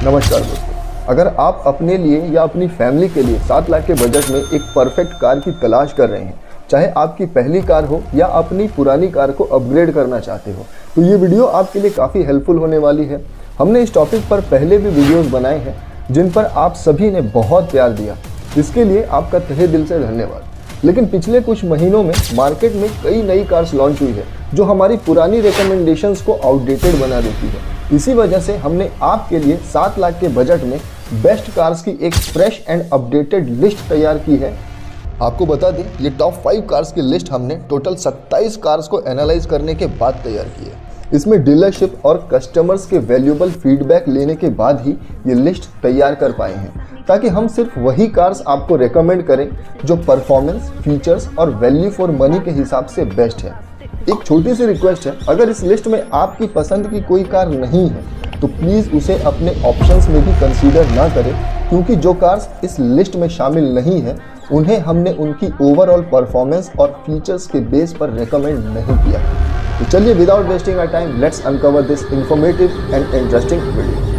नमस्कार दोस्तों, अगर आप अपने लिए या अपनी फैमिली के लिए 7 लाख के बजट में एक परफेक्ट कार की तलाश कर रहे हैं, चाहे आपकी पहली कार हो या अपनी पुरानी कार को अपग्रेड करना चाहते हो, तो ये वीडियो आपके लिए काफ़ी हेल्पफुल होने वाली है। हमने इस टॉपिक पर पहले भी वीडियोस बनाए हैं जिन पर आप सभी ने बहुत प्यार दिया, इसके लिए आपका तहे दिल से धन्यवाद। लेकिन पिछले कुछ महीनों में मार्केट में कई नई कार्स लॉन्च हुई है जो हमारी पुरानी रिकमेंडेशंस को आउटडेटेड बना देती है। इसी वजह से हमने आपके लिए 7 लाख के बजट में बेस्ट कार्स की एक फ्रेश एंड अपडेटेड लिस्ट तैयार की है। आपको बता दें, ये टॉप 5 कार्स की लिस्ट हमने टोटल 27 कार्स को एनालाइज करने के बाद तैयार की है। इसमें डीलरशिप और कस्टमर्स के वैल्यूएबल फीडबैक लेने के बाद ही ये लिस्ट तैयार कर पाए हैं, ताकि हम सिर्फ वही कार्स आपको रेकमेंड करें जो परफॉर्मेंस, फीचर्स और वैल्यू फॉर मनी के हिसाब से बेस्ट है। एक छोटी सी रिक्वेस्ट है, अगर इस लिस्ट में आपकी पसंद की कोई कार नहीं है तो प्लीज़ उसे अपने ऑप्शंस में भी कंसीडर ना करें, क्योंकि जो कार्स इस लिस्ट में शामिल नहीं है उन्हें हमने उनकी ओवरऑल परफॉर्मेंस और फीचर्स के बेस पर रेकमेंड नहीं किया। तो चलिए, without wasting our time, let's uncover this informative and interesting video.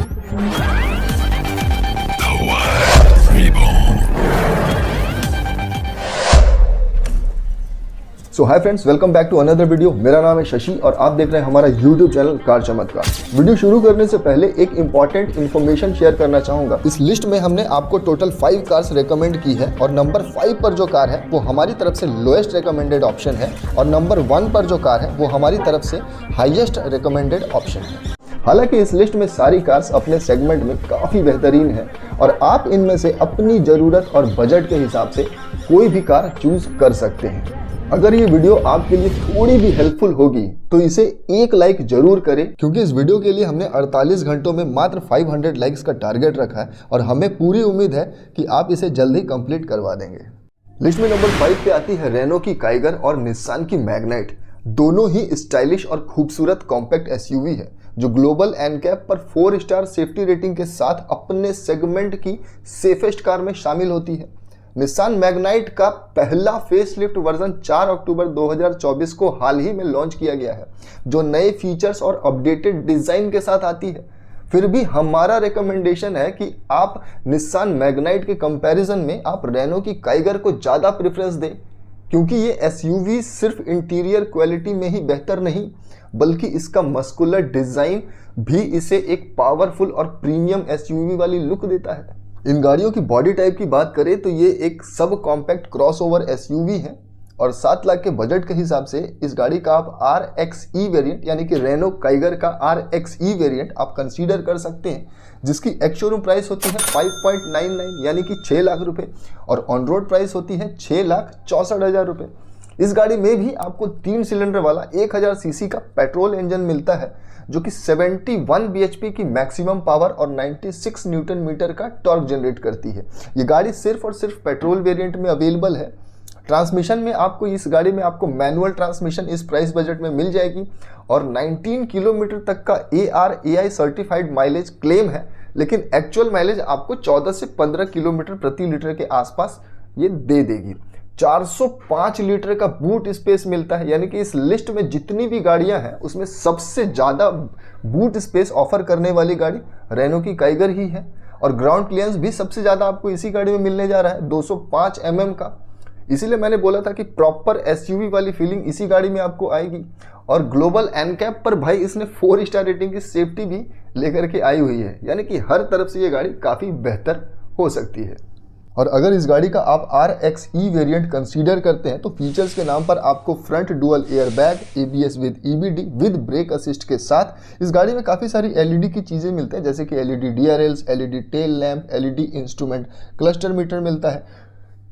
So hi friends, welcome back to another video. मेरा नाम है शशि और आप देख रहे हैं हमारा यूट्यूब चैनल कार चमत्कार। वीडियो शुरू करने से पहले एक इंपॉर्टेंट इन्फॉर्मेशन शेयर करना चाहूंगा। इस लिस्ट में हमने आपको टोटल 5 कार्स रेकमेंड की है और नंबर 5 पर जो कार है वो हमारी तरफ से लोएस्ट रिकमेंडेड ऑप्शन है और नंबर 1 पर जो कार है वो हमारी तरफ से हाईएस्ट रिकमेंडेड ऑप्शन है। हालांकि इस लिस्ट में सारी कार्स अपने सेगमेंट में काफ़ी बेहतरीन है और आप इनमें से अपनी ज़रूरत और बजट के हिसाब से कोई भी कार चूज कर सकते हैं। अगर ये वीडियो आपके लिए थोड़ी भी हेल्पफुल होगी तो इसे एक लाइक जरूर करें, क्योंकि इस वीडियो के लिए हमने 48 घंटों में मात्र 500 लाइक्स का टारगेट रखा है और हमें पूरी उम्मीद है कि आप इसे जल्द ही कंप्लीट करवा देंगे। लिस्ट में नंबर 5 पे आती है रेनो की काइगर और निस्सान की मैग्नाइट। दोनों ही स्टाइलिश और खूबसूरत कॉम्पैक्ट एसयूवी है जो ग्लोबल एनकैप पर 4 स्टार सेफ्टी रेटिंग के साथ अपने सेगमेंट की सेफेस्ट कार में शामिल होती है। निस्सान मैग्नाइट का पहला फेसलिफ्ट वर्जन 4 अक्टूबर 2024 को हाल ही में लॉन्च किया गया है, जो नए फीचर्स और अपडेटेड डिजाइन के साथ आती है। फिर भी हमारा रिकमेंडेशन है कि आप निस्सान मैग्नाइट के कंपैरिजन में आप रेनो की काइगर को ज़्यादा प्रेफरेंस दें, क्योंकि ये एसयूवी सिर्फ इंटीरियर क्वालिटी में ही बेहतर नहीं बल्कि इसका मस्कुलर डिजाइन भी इसे एक पावरफुल और प्रीमियम एसयूवी वाली लुक देता है। इन गाड़ियों की बॉडी टाइप की बात करें तो ये एक सब कॉम्पैक्ट क्रॉसओवर एसयूवी है और 7 लाख के बजट के हिसाब से इस गाड़ी का आप RXE वेरिएंट यानी कि रेनो काइगर का RXE वेरिएंट आप कंसीडर कर सकते हैं, जिसकी एक्स शोरूम प्राइस होती है 5.99 यानी कि 6 लाख रुपए और ऑन रोड प्राइस होती है 6,64,000 रुपये। इस गाड़ी में भी आपको 3 सिलेंडर वाला 1000 सीसी का पेट्रोल इंजन मिलता है जो कि 71 bhp की मैक्सिमम पावर और 96 न्यूटन मीटर का टॉर्क जनरेट करती है। ये गाड़ी सिर्फ और सिर्फ पेट्रोल वेरिएंट में अवेलेबल है। ट्रांसमिशन में आपको इस गाड़ी में आपको मैनुअल ट्रांसमिशन इस प्राइस बजट में मिल जाएगी और 19 किलोमीटर तक का ARAI सर्टिफाइड माइलेज क्लेम है, लेकिन एक्चुअल माइलेज आपको 14 से 15 किलोमीटर प्रति लीटर के आसपास ये दे देगी। 405 लीटर का बूट स्पेस मिलता है, यानी कि इस लिस्ट में जितनी भी गाड़ियां हैं उसमें सबसे ज़्यादा बूट स्पेस ऑफर करने वाली गाड़ी रेनो की काइगर ही है और ग्राउंड क्लियरेंस भी सबसे ज़्यादा आपको इसी गाड़ी में मिलने जा रहा है 205 mm का। इसीलिए मैंने बोला था कि प्रॉपर एसयूवी वाली फीलिंग इसी गाड़ी में आपको आएगी और ग्लोबल एनकैप पर भाई इसने 4 स्टार रेटिंग की सेफ्टी भी लेकर के आई हुई है, यानी कि हर तरफ से ये गाड़ी काफ़ी बेहतर हो सकती है। और अगर इस गाड़ी का आप RXE वेरिएंट कंसीडर करते हैं तो फीचर्स के नाम पर आपको front dual air bag, ABS with EBD with brake assist के साथ इस गाड़ी में काफ़ी सारी LED की चीज़ें मिलते हैं, जैसे कि LED DRLs, LED tail lamp, LED instrument cluster meter मिलता है।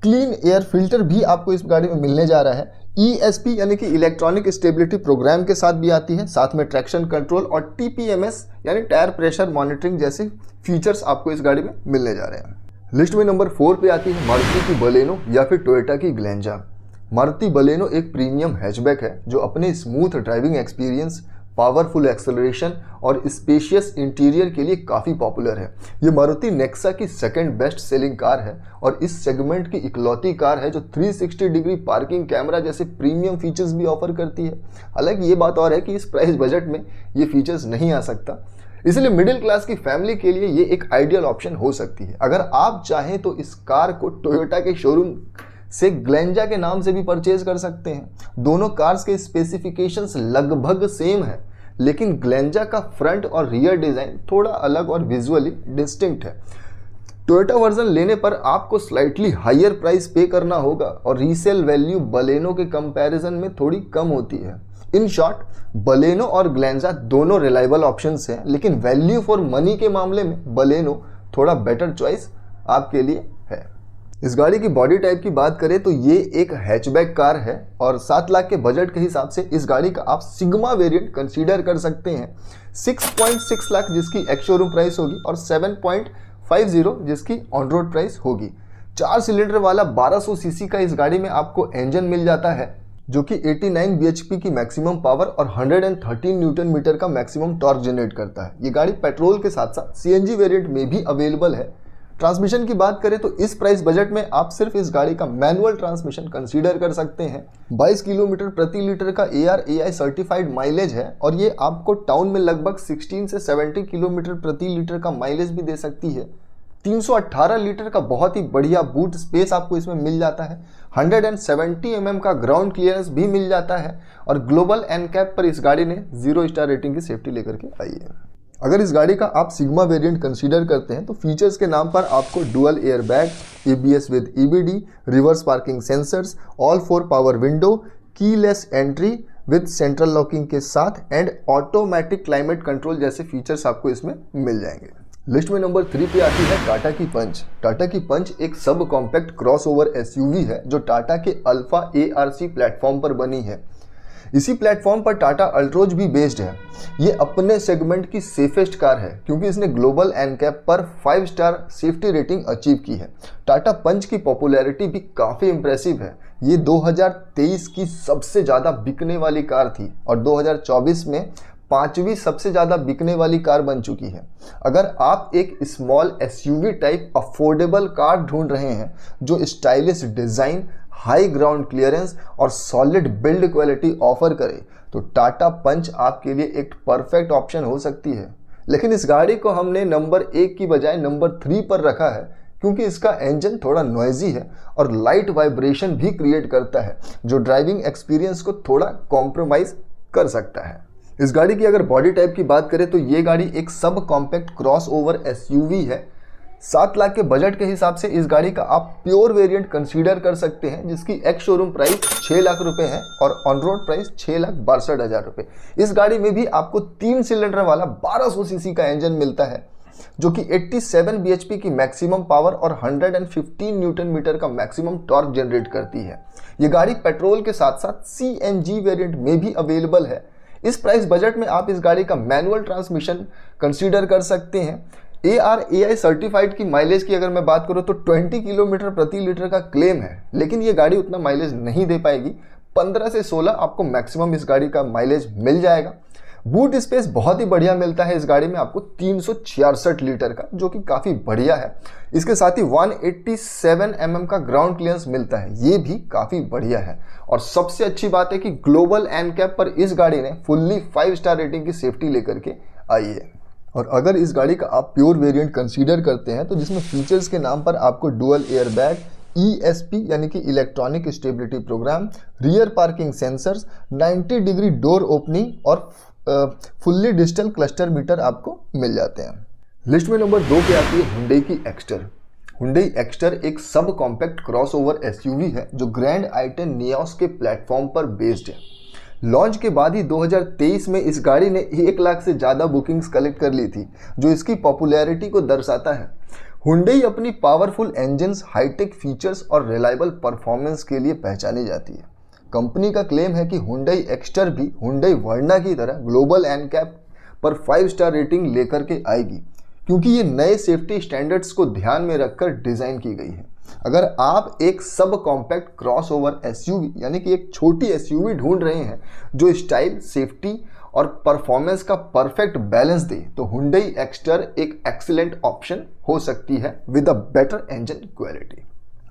क्लीन एयर फिल्टर भी आपको इस गाड़ी में मिलने जा रहा है। ESP यानी कि इलेक्ट्रॉनिक स्टेबिलिटी प्रोग्राम के साथ भी आती है, साथ में ट्रैक्शन कंट्रोल और TPMS यानी टायर प्रेशर मॉनिटरिंग जैसे फीचर्स आपको इस गाड़ी में मिलने जा रहे हैं। लिस्ट में नंबर 4 पे आती है मारुति की बलेनो या फिर टोयोटा की ग्लेंजा। मारुति बलेनो एक प्रीमियम हैचबैक है जो अपने smooth driving experience, powerful acceleration और स्पेशियस इंटीरियर के लिए काफ़ी पॉपुलर है। ये मारुति नेक्सा की सेकंड बेस्ट सेलिंग कार है और इस सेगमेंट की इकलौती कार है जो 360 डिग्री पार्किंग कैमरा जैसे प्रीमियम फीचर्स भी ऑफर करती है। हालांकि ये बात और है कि इस प्राइस बजट में ये फीचर्स नहीं आ सकता। इसलिए मिडिल क्लास की फैमिली के लिए ये एक आइडियल ऑप्शन हो सकती है। अगर आप चाहें तो इस कार को टोयोटा के शोरूम से ग्लेंजा के नाम से भी परचेज कर सकते हैं। दोनों कार्स के स्पेसिफिकेशंस लगभग सेम है, लेकिन ग्लेंजा का फ्रंट और रियर डिजाइन थोड़ा अलग और विजुअली डिस्टिंक्ट है। टोयोटा वर्जन लेने पर आपको स्लाइटली हायर प्राइस पे करना होगा और रीसेल वैल्यू बलेनो के कंपैरिजन में थोड़ी कम होती है। इन शॉर्ट, बलेनो और ग्लेंजा दोनों रिलायबल ऑप्शंस हैं, लेकिन वैल्यू फॉर मनी के मामले में बलेनो थोड़ा बेटर चॉइस आपके लिए है। इस गाड़ी की बॉडी टाइप की बात करें तो ये एक हैचबैक कार है और 7 लाख के बजट के हिसाब से इस गाड़ी का आप सिग्मा वेरिएंट कंसीडर कर सकते हैं। 6.6 लाख जिसकी एक्स शोरूम प्राइस होगी और 7.50 जिसकी ऑन रोड प्राइस होगी। 4 सिलेंडर वाला 1200 सीसी का इस गाड़ी में आपको इंजन मिल जाता है, जो कि 89 bhp की मैक्सिमम पावर और 113 न्यूटन मीटर का मैक्सिमम टॉर्क जनरेट करता है। ये गाड़ी पेट्रोल के साथ साथ सीएनजी वेरिएंट में भी अवेलेबल है। ट्रांसमिशन की बात करें तो इस प्राइस बजट में आप सिर्फ इस गाड़ी का मैनुअल ट्रांसमिशन कंसीडर कर सकते हैं। 22 किलोमीटर प्रति लीटर का ARAI सर्टिफाइड माइलेज है और ये आपको टाउन में लगभग 16 से 70 किलोमीटर प्रति लीटर का माइलेज भी दे सकती है। 318 लीटर का बहुत ही बढ़िया बूट स्पेस आपको इसमें मिल जाता है। 170 mm का ग्राउंड क्लियरेंस भी मिल जाता है और ग्लोबल एनकैप पर इस गाड़ी ने 0 स्टार रेटिंग की सेफ्टी लेकर के आई है। अगर इस गाड़ी का आप सिग्मा वेरिएंट कंसीडर करते हैं तो फीचर्स के नाम पर आपको dual air bag, ABS with EBD, reverse parking sensors, all 4 power window, keyless entry with central locking के साथ एंड ऑटोमेटिक क्लाइमेट कंट्रोल जैसे फीचर्स आपको इसमें मिल जाएंगे। लिस्ट में नंबर 3 पे आती है टाटा की पंच। टाटा की पंच एक सब कॉम्पैक्ट क्रॉसओवर SUV है जो टाटा के अल्फा ARC प्लेटफॉर्म पर बनी है। इसी प्लेटफॉर्म पर टाटा अल्ट्रोज भी बेस्ड है। ये अपने सेगमेंट की सेफेस्ट कार है क्योंकि इसने ग्लोबल एनकैप पर 5 स्टार सेफ्टी रेटिंग अचीव की है। टाटा पंच की पॉपुलैरिटी भी काफ़ी इंप्रेसिव है। ये 2023 की सबसे ज़्यादा बिकने वाली कार थी और 2024 में 5वीं सबसे ज़्यादा बिकने वाली कार बन चुकी है। अगर आप एक small SUV type affordable car ढूंढ रहे हैं जो stylish design, high ground clearance और सॉलिड बिल्ड क्वालिटी ऑफर करे तो टाटा पंच आपके लिए एक परफेक्ट ऑप्शन हो सकती है। लेकिन इस गाड़ी को हमने नंबर 1 की बजाय नंबर 3 पर रखा है क्योंकि इसका इंजन थोड़ा नॉइजी है और लाइट वाइब्रेशन भी क्रिएट करता है जो ड्राइविंग एक्सपीरियंस को थोड़ा कॉम्प्रोमाइज़ कर सकता है। इस गाड़ी की अगर बॉडी टाइप की बात करें तो ये गाड़ी एक सब कॉम्पैक्ट क्रॉसओवर SUV है। 7 लाख के बजट के हिसाब से इस गाड़ी का आप प्योर वेरिएंट कंसीडर कर सकते हैं जिसकी एक्स शोरूम प्राइस 6 लाख रुपए है और ऑन रोड प्राइस 6,62,000 रुपए। इस गाड़ी में भी आपको 3 सिलेंडर वाला 1200 सीसी का इंजन मिलता है जो कि 87 bhp की मैक्सिमम पावर और 115 न्यूटन मीटर का मैक्सिमम टॉर्क जनरेट करती है। ये गाड़ी पेट्रोल के साथ साथ CNG वेरिएंट में भी अवेलेबल है। इस प्राइस बजट में आप इस गाड़ी का मैनुअल ट्रांसमिशन कंसीडर कर सकते हैं। ARAI सर्टिफाइड की माइलेज की अगर मैं बात करूं तो 20 किलोमीटर प्रति लीटर का क्लेम है, लेकिन ये गाड़ी उतना माइलेज नहीं दे पाएगी। 15 से 16 आपको मैक्सिमम इस गाड़ी का माइलेज मिल जाएगा। बूट स्पेस बहुत ही बढ़िया मिलता है इस गाड़ी में आपको 366 लीटर का, जो कि काफ़ी बढ़िया है। इसके साथ ही 187 mm का ग्राउंड क्लियरेंस मिलता है, ये भी काफ़ी बढ़िया है। और सबसे अच्छी बात है कि ग्लोबल एनकैप पर इस गाड़ी ने फुल्ली 5 स्टार रेटिंग की सेफ्टी लेकर के आई है। और अगर इस गाड़ी का आप प्योर वेरिएंट कंसीडर करते हैं तो जिसमें फीचर्स के नाम पर आपको डुअल एयर बैग, ESP यानी कि electronic stability program, rear parking sensors, 90 degree door opening और फुल्ली डिजिटल क्लस्टर मीटर आपको मिल जाते हैं। लिस्ट में नंबर 2 पे आती है हुंडई की एक्स्टर। हुंडई एक्स्टर एक सब कॉम्पैक्ट क्रॉसओवर SUV है जो ग्रैंड i10 नियोस के प्लेटफॉर्म पर बेस्ड है। लॉन्च के बाद ही 2023 में इस गाड़ी ने 1 लाख से ज़्यादा बुकिंग्स कलेक्ट कर ली थी, जो इसकी पॉपुलैरिटी को दर्शाता है। हुंडई अपनी पावरफुल इंजन्स, हाईटेक फीचर्स और रिलायबल परफॉर्मेंस के लिए पहचानी जाती है। कंपनी का क्लेम है कि हुंडई एक्स्टर भी हुंडई वर्ना की तरह ग्लोबल एनकैप पर 5 स्टार रेटिंग लेकर के आएगी क्योंकि ये नए सेफ्टी स्टैंडर्ड्स को ध्यान में रखकर डिज़ाइन की गई है। अगर आप एक सब कॉम्पैक्ट क्रॉसओवर SUV यानी कि एक छोटी SUV ढूंढ रहे हैं जो स्टाइल, सेफ्टी और परफॉर्मेंस का परफेक्ट बैलेंस दे तो हुंडई एक्स्टर एक एक्सीलेंट ऑप्शन हो सकती है with a better engine quality.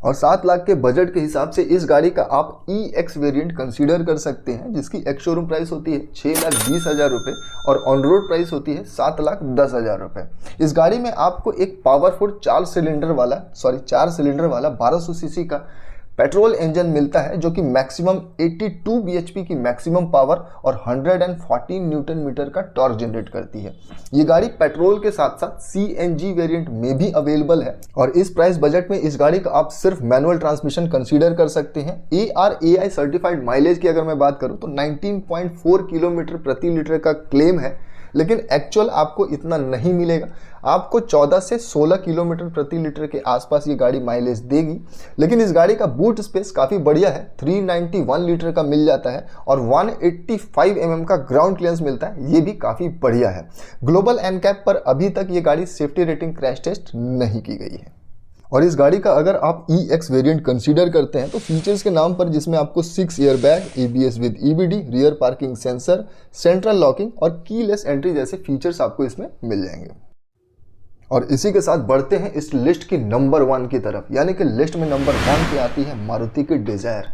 और 7 लाख के बजट के हिसाब से इस गाड़ी का आप EX वेरिएंट कंसीडर कर सकते हैं, जिसकी एक्स शोरूम प्राइस होती है 6,20,000 रुपये और ऑन रोड प्राइस होती है 7,10,000 रुपये। इस गाड़ी में आपको एक पावरफुल 4 सिलेंडर वाला 1200 सीसी का पेट्रोल इंजन मिलता है, जो कि मैक्सिमम 82 bhp की मैक्सिमम पावर और 114 न्यूटन मीटर का टॉर्क जनरेट करती है। ये गाड़ी पेट्रोल के साथ साथ CNG वेरिएंट में भी अवेलेबल है और इस प्राइस बजट में इस गाड़ी का आप सिर्फ मैनुअल ट्रांसमिशन कंसीडर कर सकते हैं। ARAI सर्टिफाइड माइलेज की अगर मैं बात करूं तो 19.4 किलोमीटर प्रति लीटर का क्लेम है, लेकिन एक्चुअल आपको इतना नहीं मिलेगा। आपको 14 से 16 किलोमीटर प्रति लीटर के आसपास ये गाड़ी माइलेज देगी, लेकिन इस गाड़ी का बूट स्पेस काफ़ी बढ़िया है। 391 लीटर का मिल जाता है और 185 mm का ग्राउंड क्लियरेंस मिलता है, ये भी काफ़ी बढ़िया है। ग्लोबल एनकैप पर अभी तक ये गाड़ी सेफ्टी रेटिंग क्रैश टेस्ट नहीं की गई है। और इस गाड़ी का अगर आप EX वेरिएंट कंसीडर करते हैं तो फीचर्स के नाम पर जिसमें आपको 6 airbag, ABS with EBD, rear parking sensor, central locking और कीलेस एंट्री जैसे फीचर्स आपको इसमें मिल जाएंगे। और इसी के साथ बढ़ते हैं इस लिस्ट की नंबर 1 की तरफ, यानी कि लिस्ट में नंबर 1 पे आती है मारुति की डिजायर।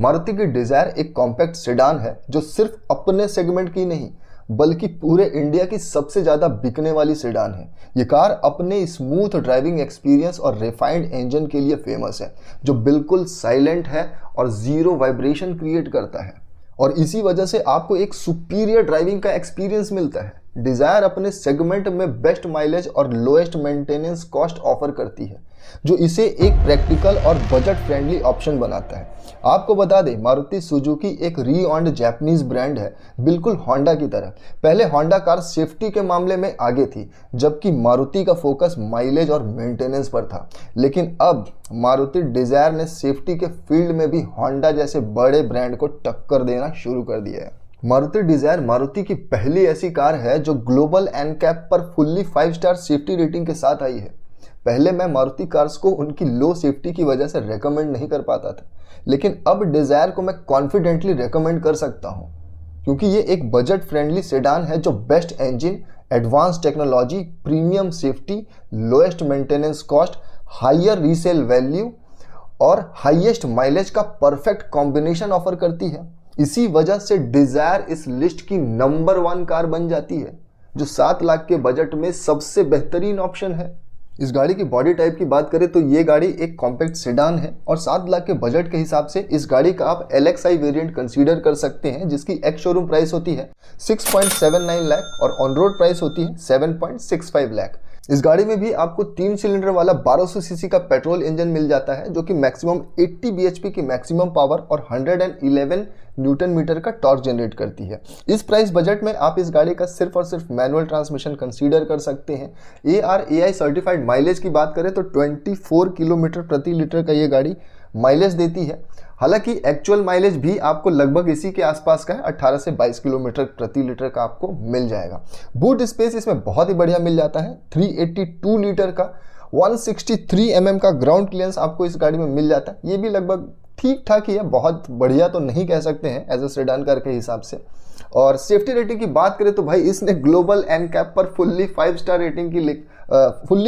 मारुति की डिजायर एक कॉम्पैक्ट सेडान है जो सिर्फ अपने सेगमेंट की नहीं बल्कि पूरे इंडिया की सबसे ज़्यादा बिकने वाली सेडान है। ये कार अपने स्मूथ ड्राइविंग एक्सपीरियंस और रिफाइंड इंजन के लिए फेमस है, जो बिल्कुल साइलेंट है और जीरो वाइब्रेशन क्रिएट करता है, और इसी वजह से आपको एक सुपीरियर ड्राइविंग का एक्सपीरियंस मिलता है। डिजायर अपने सेगमेंट में बेस्ट माइलेज और लोएस्ट मेंटेनेंस कॉस्ट ऑफर करती है, जो इसे एक प्रैक्टिकल और बजट फ्रेंडली ऑप्शन बनाता है। आपको बता दें, मारुति सुजुकी एक रीऑन्ड जापानीज ब्रांड है, बिल्कुल होंडा की तरह। पहले होंडा कार सेफ्टी के मामले में आगे थी, जबकि मारुति का फोकस माइलेज और मेंटेनेंस पर था। लेकिन अब मारुति डिजायर ने सेफ्टी के फील्ड में भी होंडा जैसे बड़े ब्रांड को टक्कर देना शुरू कर दिया है। मारुति डिजायर मारुति की पहली ऐसी कार है जो ग्लोबल एनकैप पर फुल्ली 5 स्टार सेफ्टी रेटिंग के साथ आई है। पहले मैं मारुति कार्स को उनकी लो सेफ्टी की वजह से रेकमेंड नहीं कर पाता था, लेकिन अब डिजायर को मैं कॉन्फिडेंटली रेकमेंड कर सकता हूं, क्योंकि ये एक बजट फ्रेंडली सेडान है जो best engine, advance technology, premium safety, lowest maintenance cost, higher resale value और हाईएस्ट माइलेज का परफेक्ट कॉम्बिनेशन ऑफर करती है। इसी वजह से डिजायर इस लिस्ट की नंबर 1 कार बन जाती है, जो 7 लाख के बजट में सबसे बेहतरीन ऑप्शन है। इस गाड़ी की बॉडी टाइप की बात करें तो ये गाड़ी एक कॉम्पैक्ट सेडान है और 7 लाख के बजट के हिसाब से इस गाड़ी का आप LXI वेरिएंट कंसीडर कर सकते हैं, जिसकी एक्स शोरूम प्राइस होती है 6.79 लाख और ऑन रोड प्राइस होती है 7.65 लाख। इस गाड़ी में भी आपको 3 सिलेंडर वाला 1200 सीसी का पेट्रोल इंजन मिल जाता है, जो कि मैक्सिमम 80 bhp की मैक्सिमम पावर और 111 न्यूटन मीटर का टॉर्क जनरेट करती है। इस प्राइस बजट में आप इस गाड़ी का सिर्फ और सिर्फ मैनुअल ट्रांसमिशन कंसीडर कर सकते हैं। ARAI सर्टिफाइड माइलेज की बात करें तो 24 किलोमीटर प्रति लीटर का ये गाड़ी माइलेज देती है। हालांकि एक्चुअल माइलेज भी आपको लगभग इसी के आसपास का है, 18 से 22 किलोमीटर प्रति लीटर का आपको मिल जाएगा। बूट स्पेस इसमें बहुत ही बढ़िया मिल जाता है। 382 लीटर का 163 mm का ग्राउंड क्लियरेंस आपको इस गाड़ी में मिल जाता है। ये भी लगभग ठीक ठाक ही है, बहुत बढ़िया तो नहीं कह सकते हैं एज ए सेडान कार के हिसाब से। और सेफ्टी रेटिंग की बात करें तो भाई इसने ग्लोबल एनकैप पर फुल्ली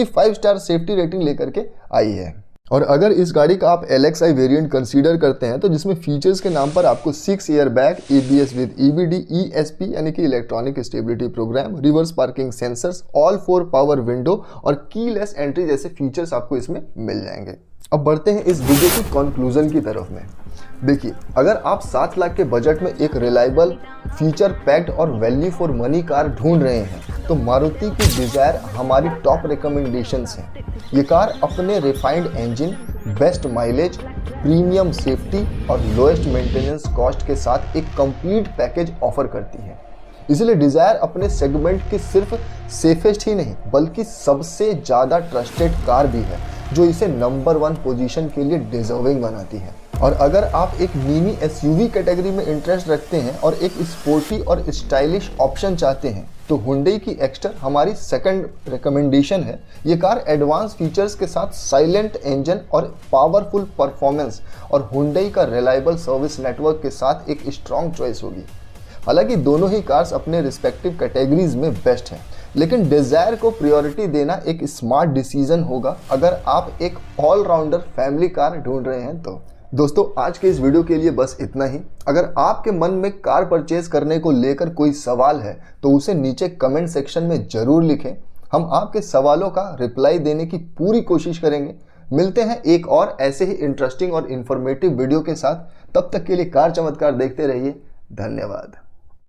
5 स्टार सेफ्टी रेटिंग लेकर के आई है। और अगर इस गाड़ी का आप LXI वेरिएंट कंसीडर करते हैं तो जिसमें फीचर्स के नाम पर आपको 6 airbag, ABS with EBD, ESP यानी कि electronic stability program, reverse parking sensors, all 4 power window और कीलेस एंट्री जैसे फीचर्स आपको इसमें मिल जाएंगे। अब बढ़ते हैं इस वीडियो की कंक्लूजन की तरफ में। देखिए, अगर आप 7 लाख के बजट में एक रिलायबल, फीचर पैक्ड और वैल्यू फॉर मनी कार ढूंढ रहे हैं तो मारुति की डिजायर हमारी टॉप रिकमेंडेशंस हैं। ये कार अपने refined engine, best mileage, premium safety और लोएस्ट मेंटेनेंस कॉस्ट के साथ एक कंप्लीट पैकेज ऑफर करती है। इसलिए डिजायर अपने सेगमेंट की सिर्फ सेफेस्ट ही नहीं बल्कि सबसे ज़्यादा ट्रस्टेड कार भी है, जो इसे नंबर 1 पोजीशन के लिए डिजर्विंग बनाती है। और अगर आप एक मिनी SUV कैटेगरी में इंटरेस्ट रखते हैं और एक स्पोर्टी और स्टाइलिश ऑप्शन चाहते हैं तो हुंडई की एक्स्टर हमारी सेकंड रिकमेंडेशन है। ये कार एडवांस फीचर्स के साथ साइलेंट इंजन और पावरफुल परफॉर्मेंस और हुंडई का रिलायबल सर्विस नेटवर्क के साथ एक स्ट्रॉन्ग चॉइस होगी। हालांकि दोनों ही कार्स अपने रिस्पेक्टिव कैटेगरीज में बेस्ट हैं, लेकिन डिज़ायर को प्रायोरिटी देना एक स्मार्ट डिसीजन होगा अगर आप एक ऑलराउंडर फैमिली कार ढूंढ रहे हैं तो। दोस्तों आज के इस वीडियो के लिए बस इतना ही। अगर आपके मन में कार परचेज करने को लेकर कोई सवाल है तो उसे नीचे कमेंट सेक्शन में ज़रूर लिखें। हम आपके सवालों का रिप्लाई देने की पूरी कोशिश करेंगे। मिलते हैं एक और ऐसे ही इंटरेस्टिंग और इन्फॉर्मेटिव वीडियो के साथ। तब तक के लिए कार चमत्कार देखते रहिए। धन्यवाद।